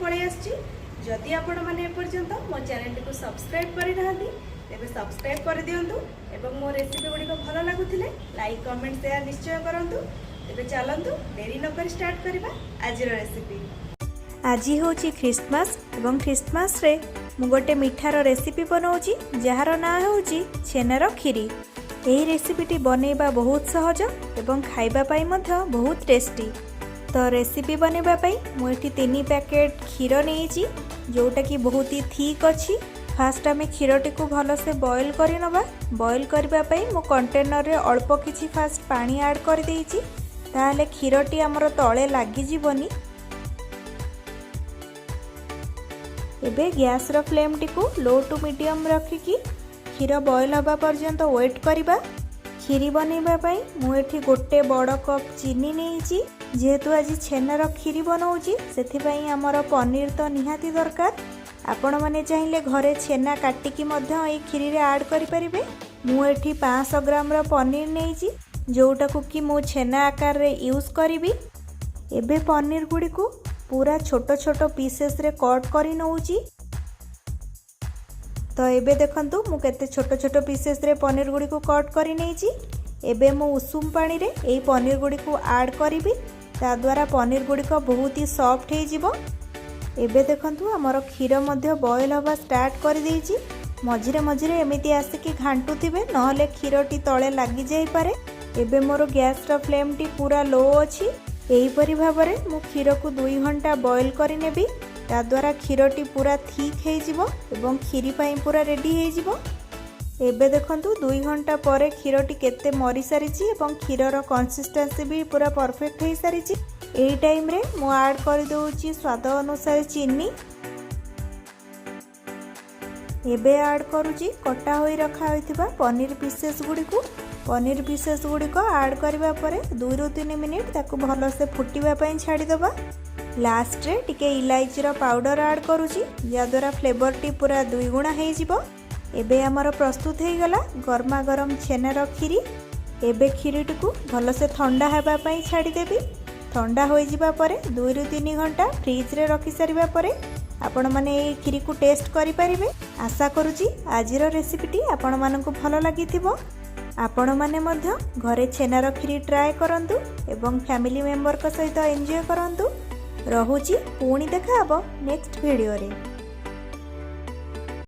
पड़े आछि। जदि आपण माने एपर्यंत मो चैनल को सब्सक्राइब करि नाहंती तेबे सब्सक्राइब कर दियंतु एवं मो रेसिपी गुडी को भलो लागुथिले लाइक कमेंट शेयर निश्चय करंतु। तेबे चलंतु देरी न कर स्टार्ट करिबा आजिर रेसिपी। आज होची क्रिसमस एवं क्रिसमस रे मु गोटे मिठार रेसिपी बनाऊँगी जार ना होची छेनार खीरी। यही रेसिपीटी बनैबा बहुत सहज एवं खाइबा पाई मध्य बहुत टेस्टी। तो रेसिपी बनैबा पाई मु एठी 3 पैकेट क्षीर नेइची जोटा कि बहुत ही थिक अछि। फास्ट आमे क्षीरटी को भल से बॉईल करि नबा। बॉईल करबा पाई मु कंटेनर रे अल्प किछि फास्ट पानी ऐड कर देइची ताले क्षीरटी हमर तळे लागि जीवनी। एबे गैस रो फ्लेम टी को लो टू मीडियम रखिकी क्षीर बॉईल हवा पर्यंत वेट करिबा। खीरी बनैबा पाई मु एठी गोटे बड़ कप चीनी नेइची। जेहेतु आज छेनार खीरी बनाऊँगी सेथि पई हमर पनीर तो निहाती दरकार। आपण माने चाहिले घरे छेना काटिकी मध्य ए खीरी रे ऐड करि परिबे। मु एठी 500 ग्राम रो पनीर नेइची जोटा को कि मु छेना आकार रे यूज करिबी। एबे पनीर गुडी को पूरा छोट छोट पीसेस रे कट करि नउची। तो एबे देखंतु मु केते छोट छोट पीसेस रे पनीर गुडी को कट करि नेइची। एबे मु उषुम पानी रे एई पनीर गुडी को ऐड करिबी। ता द्वारा पनीर गुडी को बहुत ही सॉफ्ट हे जिवो। एबे देखंतु हमर क्षीर मध्य बॉईल हवा स्टार्ट कर देइची। मझिरे मझिरे एमिति आसिकी घांटुथिबे नहले क्षीरटी तळे लागि जाई पारे। एबे मोर गैस रो फ्लेम टी पूरा लो अछि। एही परि भाबरे मु क्षीर को 2 घंटा बॉईल करि नेबी। ता द्वारा क्षीरटी पूरा थिक हे जिवो एवं खीरी पाई पूरा रेडी हे जिवो। एबे देखंतु 2 घंटा परे क्षीरटी केते मरी सारिची एवं क्षीरर कंसिस्टेंसी भी पूरा परफेक्ट हे सारिची। एई टाइम रे मु ऐड कर दोउची स्वाद अनुसार चीनी। एबे ऐड करूची कटा होई रखा होइथिबा पनीर पीसेस गुडी को। पनीर पीसेस गुडी को ऐड करबा परे 2 ରୁ 3 मिनिट ताको भलो से फुटिबा पई छाडी दबा। लास्ट रे टिके इलायची रो पाउडर ऐड करूची या द्वारा फ्लेवर टी पूरा 2 गुणा हे जिवो। एबे हमर प्रस्तुत हे गला गरमा गरम छेनार खीरी। एबे खीरीटी को भलो से ठंडा हेबा पई छाडी देबी। ठंडा होई जिबा परे 2 ରୁ 3 घंटा फ्रिज रे रखि सारिबा परे आपण माने ए खीरी को टेस्ट करि परिबे। आशा करूची आजिर रेसिपीटी आपण मानकु भलो लागिथिबो। आपण माने मध्य घरे छेनार खीरी ट्राए करंतु एवं फैमिली मेंबर को सहित एंजॉय करंतु। रहुची पुणी देखा हबो नेक्स्ट वीडियो रे।